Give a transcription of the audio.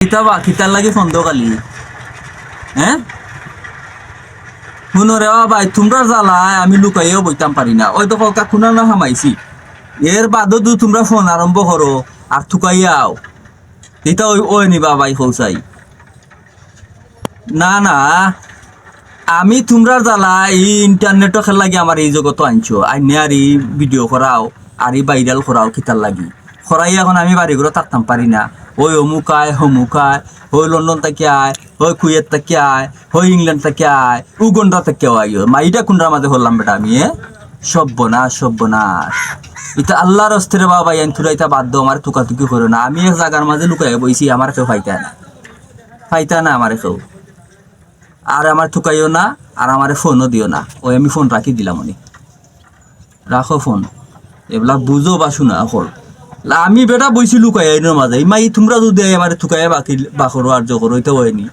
কিতাবা কিতার লাগি ফন্দ কালি হ্যাঁ শুনো রে ভাই তোমরা জ্বালায় আমি লুকাইও বইতাম পারি না ওই তো কলকা খুনা না হামাইছি এর বাদও দু তোমরা ফোন আরম্ভ করো আর থুকাইয়াও এটা ওই ওই নিবা ভাই হৌসাই না না আমি তোমরা জ্বালা এই ইন্টারনেটও খেল লাগি আমার এই জগত আনছো আইনে আর এই ভিডিও করাও আর এই ভাইরাল করাও কিতার লাগি করাই এখন আমি বাড়ি ঘরে থাকতাম পারি না ওই অমুকায় হমুকায় ওই লন্ডন থেকে আয় ওই কুয়েত থেকে আয় ওই ইংল্যান্ড থেকে আয় উগন্ডা থেকে আইও মাইটা কুন্ডার মাঝে হলাম বেটা আমি সব্যনাশ সব্যনাশ এটা আল্লাহর অস্ত্রে বাবা ইয়ান তুরা এটা বাদ দাও আমার তুকাতুকি করো না আমি এক জায়গার মাঝে লুকাই বইছি আমার কেউ ফাইতা না আমার কেউ আর আমার থুকাইও না আর আমার ফোনও দিও না ওই আমি ফোন রাখি দিলাম উনি রাখো ফোন এগুলা বুঝো বা শুনা হল আমি বেটা বইছি লুকাই এর মাঝে মাই তোমরা যদি আমার থুকাই বাকি বাকরো আর জকর হইতে হয়নি